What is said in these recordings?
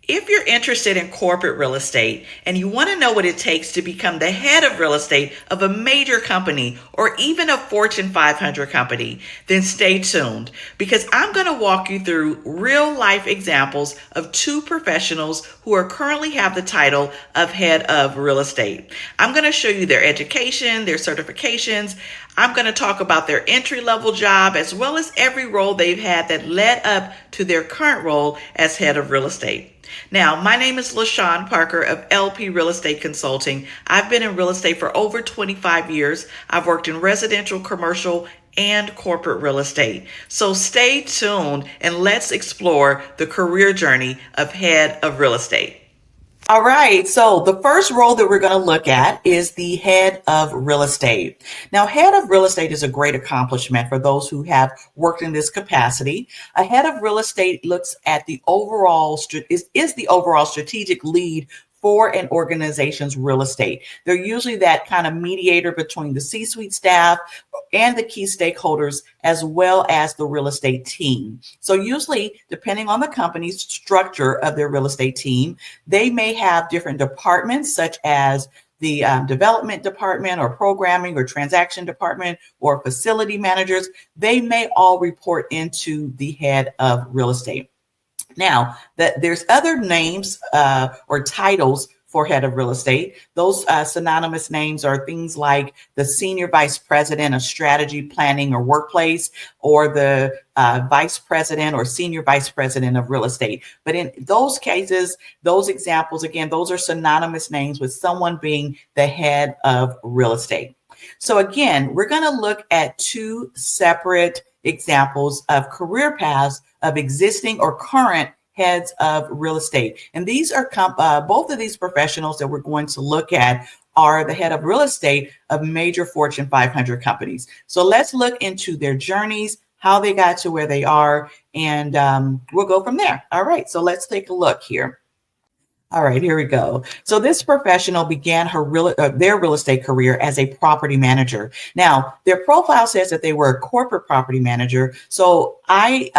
If you're interested in corporate real estate and you want to know what it takes to become the head of real estate of a major company or even a Fortune 500 company, then stay tuned because I'm going to walk you through real life examples of two professionals who are currently have the title of head of real estate. I'm going to show you their education, their certifications. I'm going to talk about their entry level job as well as every role they've had that led up to their current role as head of real estate. Now, my name is LaShawn Parker of LP Real Estate Consulting. I've been in real estate for over 25 years. I've worked in residential, commercial, and corporate real estate. So stay tuned and let's explore the career journey of head of real estate. All right. So the first role that we're going to look at is the head of real estate. Now, head of real estate is a great accomplishment for those who have worked in this capacity. A head of real estate looks at the overall, is the overall strategic lead for an organization's real estate. They're usually that kind of mediator between the C-suite staff and the key stakeholders, as well as the real estate team. So usually, depending on the company's structure of their real estate team, they may have different departments such as the development department or programming or transaction department or facility managers. They may all report into the head of real estate. Now, that there's other names or titles for head of real estate. Those synonymous names are things like the senior vice president of strategy, planning, or workplace, or the vice president or senior vice president of real estate. But in those cases, those examples, again, those are synonymous names with someone being the head of real estate. So again, we're going to look at two separate examples of career paths of existing or current heads of real estate. And these are both of these professionals that we're going to look at are the head of real estate of major Fortune 500 companies. So let's look into their journeys, how they got to where they are, and we'll go from there. All right, so let's take a look here. All right, here we go. So this professional began their real estate career as a property manager. Now, their profile says that they were a corporate property manager. So I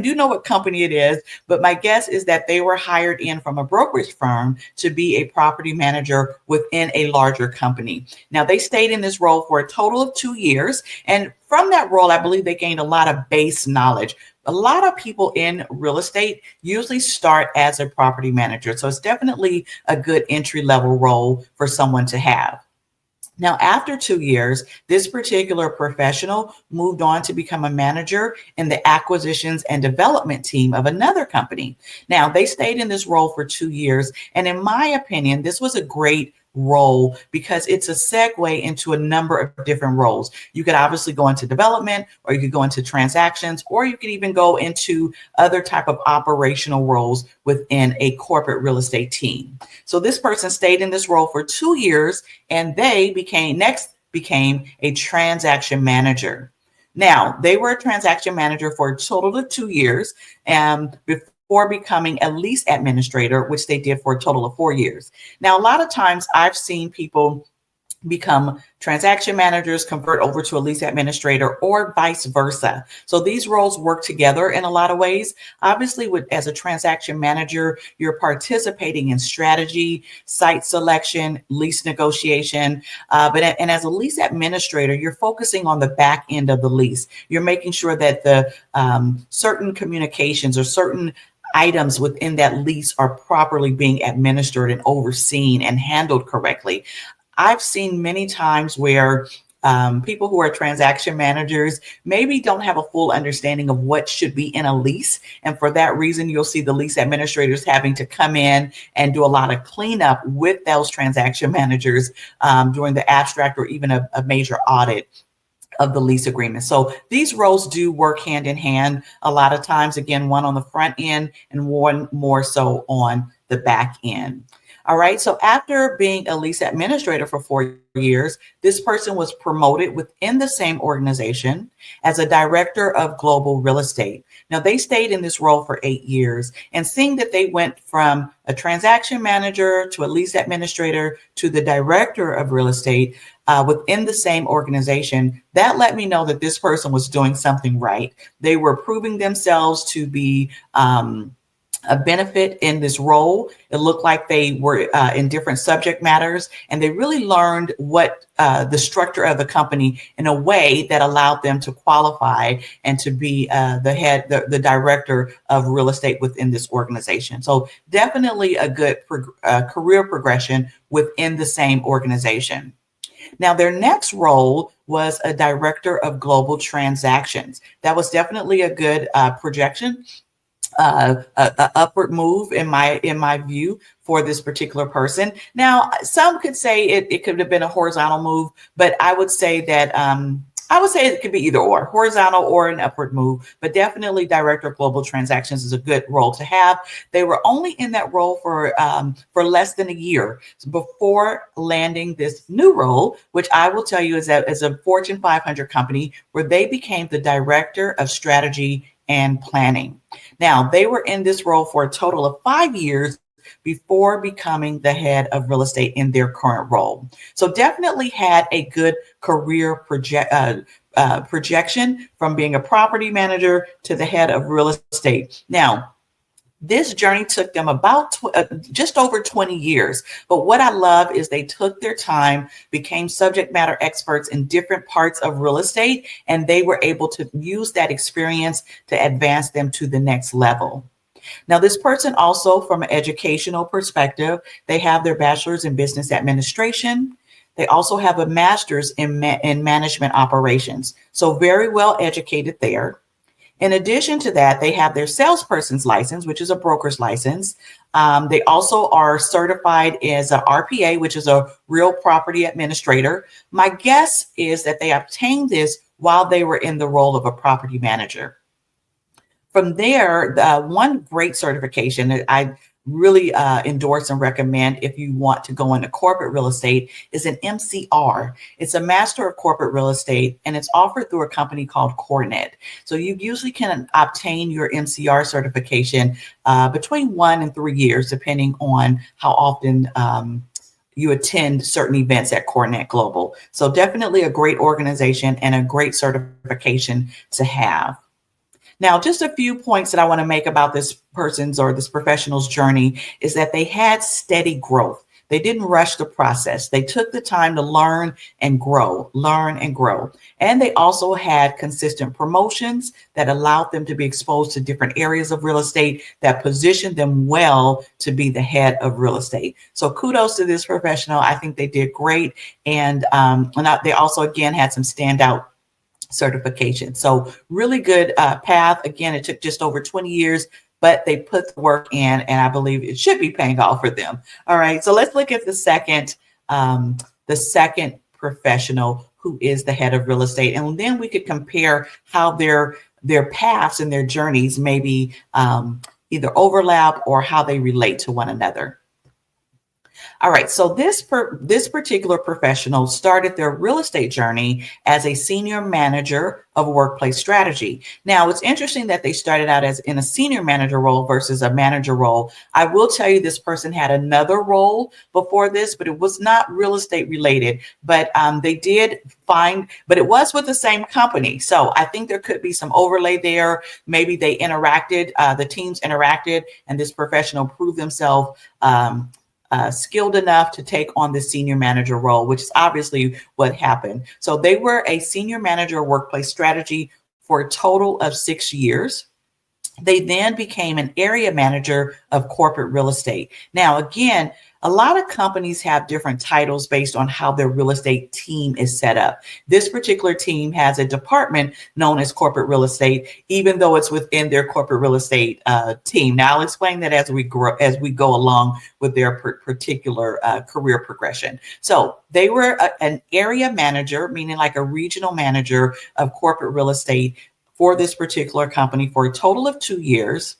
do know what company it is, but my guess is that they were hired in from a brokerage firm to be a property manager within a larger company. Now, they stayed in this role for a total of 2 years, and from that role, I believe they gained a lot of base knowledge. A lot of people in real estate usually start as a property manager. So it's definitely a good entry level role for someone to have. Now, after 2 years, this particular professional moved on to become a manager in the acquisitions and development team of another company. Now, they stayed in this role for 2 years. And in my opinion, this was a great role because it's a segue into a number of different roles. You could obviously go into development, or you could go into transactions, or you could even go into other type of operational roles within a corporate real estate team. So this person stayed in this role for 2 years, and they became a transaction manager. Now, they were a transaction manager for a total of 2 years, and before becoming a lease administrator, which they did for a total of 4 years. Now, a lot of times I've seen people become transaction managers, convert over to a lease administrator, or vice versa. So these roles work together in a lot of ways. Obviously, as a transaction manager, you're participating in strategy, site selection, lease negotiation. And as a lease administrator, you're focusing on the back end of the lease. You're making sure that the certain communications or certain items within that lease are properly being administered and overseen and handled correctly. I've seen many times where people who are transaction managers maybe don't have a full understanding of what should be in a lease. And for that reason, you'll see the lease administrators having to come in and do a lot of cleanup with those transaction managers during the abstract or even a major audit of the lease agreement. So these roles do work hand in hand a lot of times, again, one on the front end and one more so on the back end. All right. So after being a lease administrator for 4 years, this person was promoted within the same organization as a director of global real estate. Now, they stayed in this role for 8 years, and seeing that they went from a transaction manager to a lease administrator to the director of real estate within the same organization, that let me know that this person was doing something right. They were proving themselves to be a benefit in this role. It looked like they were in different subject matters, and they really learned what the structure of the company in a way that allowed them to qualify and to be the director of real estate within this organization. So definitely a good career progression within the same organization. Now, their next role was a director of global transactions. That was definitely a good projection, a upward move in my view for this particular person. Now, some could say it could have been a horizontal move, but I would say it could be either or, horizontal or an upward move, but definitely director of global transactions is a good role to have. They were only in that role for less than a year before landing this new role, which I will tell you is that as a Fortune 500 company where they became the director of strategy and planning. Now, they were in this role for a total of 5 years before becoming the head of real estate in their current role. So definitely had a good career projection from being a property manager to the head of real estate. Now, this journey took them about just over 20 years. But what I love is they took their time, became subject matter experts in different parts of real estate, and they were able to use that experience to advance them to the next level. Now, this person also, from an educational perspective, they have their bachelor's in business administration. They also have a master's in management operations. So very well educated there. In addition to that, they have their salesperson's license, which is a broker's license. They also are certified as a RPA, which is a real property administrator. My guess is that they obtained this while they were in the role of a property manager. From there, one great certification that I really endorse and recommend if you want to go into corporate real estate is an MCR. It's a Master of Corporate Real Estate, and it's offered through a company called Coronet. So you usually can obtain your MCR certification between 1 and 3 years, depending on how often you attend certain events at Coronet Global. So definitely a great organization and a great certification to have. Now, just a few points that I want to make about this person's or this professional's journey is that they had steady growth. They didn't rush the process. They took the time to learn and grow. And they also had consistent promotions that allowed them to be exposed to different areas of real estate that positioned them well to be the head of real estate. So kudos to this professional. I think they did great. And they also, again, had some standout certification. So really good path. Again, it took just over 20 years, but they put the work in, and I believe it should be paying off for them. All right. So let's look at the second professional who is the head of real estate. And then we could compare how their paths and their journeys maybe either overlap or how they relate to one another. All right, so this particular professional started their real estate journey as a senior manager of workplace strategy. Now, it's interesting that they started out as in a senior manager role versus a manager role. I will tell you this person had another role before this, but it was not real estate related. But they did find, but it was with the same company. So I think there could be some overlay there. Maybe they interacted, the teams interacted, and this professional proved themselves skilled enough to take on the senior manager role, which is obviously what happened. So they were a senior manager of workplace strategy for a total of 6 years. They then became an area manager of corporate real estate. Now, again, a lot of companies have different titles based on how their real estate team is set up. This particular team has a department known as corporate real estate, even though it's within their corporate real estate team. Now, I'll explain that as we go along with their particular career progression. So they were an area manager, meaning like a regional manager of corporate real estate for this particular company for a total of 2 years,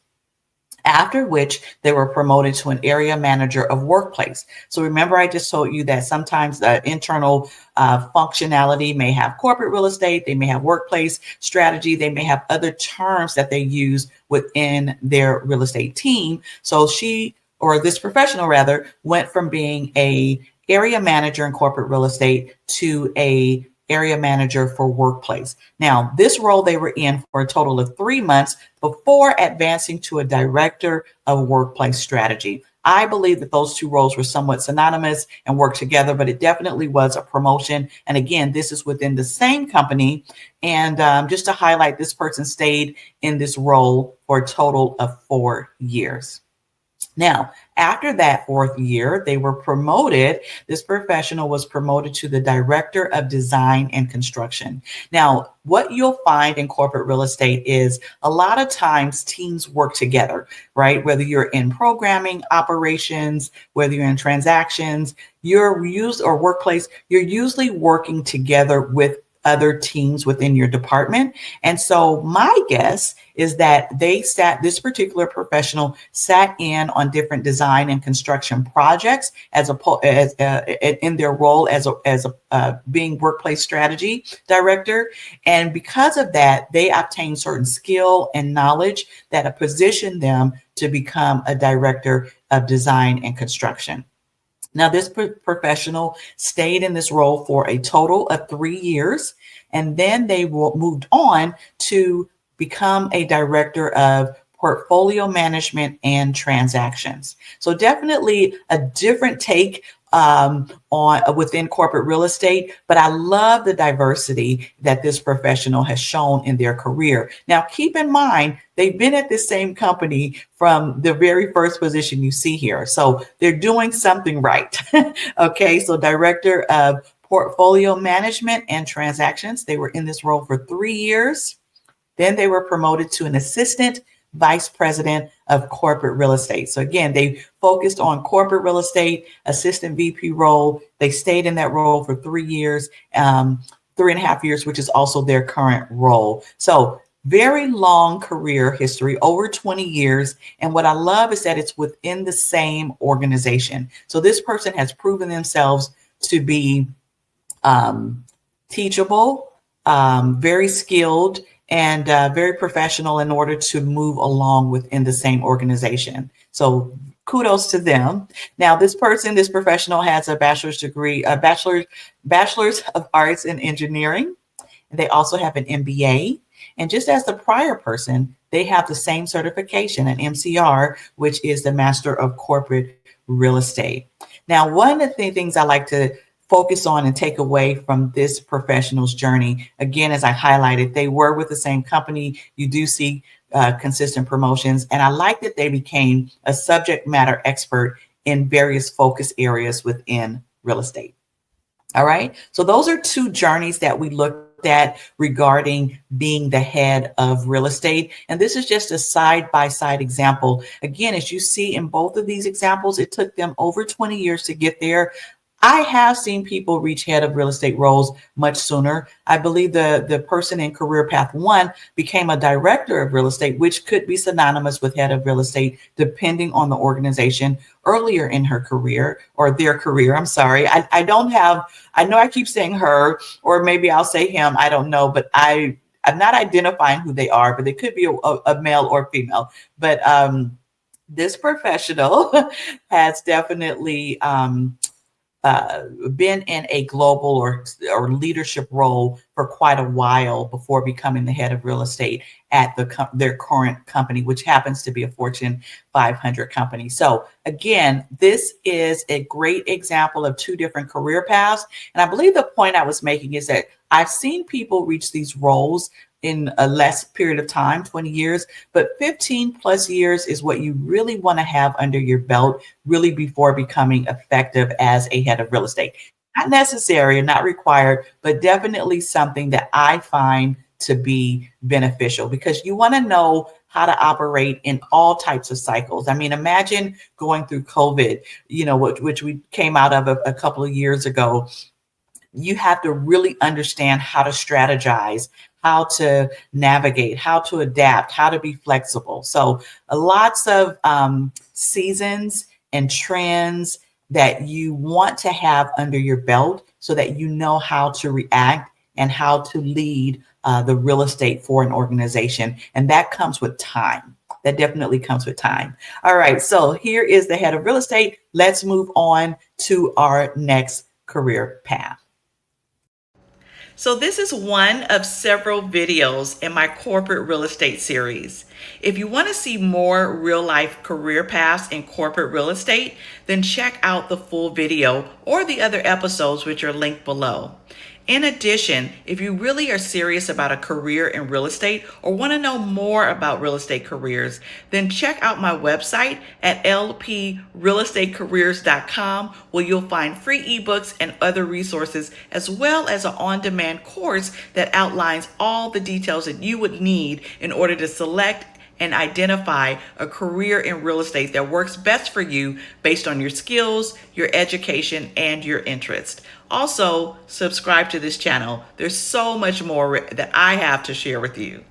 after which they were promoted to an area manager of workplace. So remember, I just told you that sometimes the internal functionality may have corporate real estate, they may have workplace strategy, they may have other terms that they use within their real estate team. So this professional rather, went from being a area manager in corporate real estate to a area manager for workplace. Now, this role they were in for a total of 3 months before advancing to a director of workplace strategy. I believe that those two roles were somewhat synonymous and worked together, but it definitely was a promotion. And again, this is within the same company. And just to highlight, this person stayed in this role for a total of 4 years. Now, after that fourth year, they were promoted. This professional was promoted to the director of design and construction. Now, what you'll find in corporate real estate is a lot of times teams work together, right? Whether you're in programming operations, whether you're in transactions, you're used or workplace, you're usually working together with other teams within your department. And so my guess is that this particular professional sat in on different design and construction projects in their role as being workplace strategy director. And because of that, they obtained certain skill and knowledge that have positioned them to become a director of design and construction. Now, this professional stayed in this role for a total of 3 years, and then they moved on to become a director of portfolio management and transactions. So definitely a different take on within corporate real estate, but I love the diversity that this professional has shown in their career. Now, keep in mind, they've been at this same company from the very first position you see here. So they're doing something right. Okay, so director of portfolio management and transactions. They were in this role for 3 years. Then they were promoted to an assistant vice president of corporate real estate. So again, they focused on corporate real estate, assistant VP role. They stayed in that role for 3 years, 3.5 years, which is also their current role. So very long career history, over 20 years. And what I love is that it's within the same organization. So this person has proven themselves to be teachable, very skilled, and very professional in order to move along within the same organization. So kudos to them. Now, this professional has a bachelor's degree, bachelor's of arts in engineering. And they also have an MBA. And just as the prior person, they have the same certification, an MCR, which is the Master of Corporate Real Estate. Now, one of the things I like to focus on and take away from this professional's journey, again, as I highlighted, they were with the same company. You do see consistent promotions. And I like that they became a subject matter expert in various focus areas within real estate. All right. So those are two journeys that we looked at regarding being the head of real estate. And this is just a side-by-side example. Again, as you see in both of these examples, it took them over 20 years to get there. I have seen people reach head of real estate roles much sooner. I believe the person in career path 1 became a director of real estate, which could be synonymous with head of real estate, depending on the organization earlier in her career or their career. I'm sorry. I know I keep saying her, or maybe I'll say him. I don't know, but I'm not identifying who they are, but they could be a male or female. But this professional has definitely been in a global or leadership role for quite a while before becoming the head of real estate at their current company, which happens to be a Fortune 500 company. So again, this is a great example of two different career paths. And I believe the point I was making is that I've seen people reach these roles in a less period of time, 20 years, but 15 plus years is what you really want to have under your belt, really before becoming effective as a head of real estate. Not necessary and not required, but definitely something that I find to be beneficial, because you want to know how to operate in all types of cycles. I mean, imagine going through COVID, which we came out of a couple of years ago. You have to really understand how to strategize, how to navigate, how to adapt, how to be flexible. So lots of seasons and trends that you want to have under your belt so that you know how to react and how to lead the real estate for an organization. And that comes with time. That definitely comes with time. All right, so here is the head of real estate. Let's move on to our next career path. So this is one of several videos in my corporate real estate series. If you want to see more real life career paths in corporate real estate, then check out the full video or the other episodes which are linked below. In addition, if you really are serious about a career in real estate or want to know more about real estate careers, then check out my website at lprealestatecareers.com, where you'll find free ebooks and other resources, as well as an on-demand course that outlines all the details that you would need in order to select and identify a career in real estate that works best for you based on your skills, your education, and your interest. Also, subscribe to this channel. There's so much more that I have to share with you.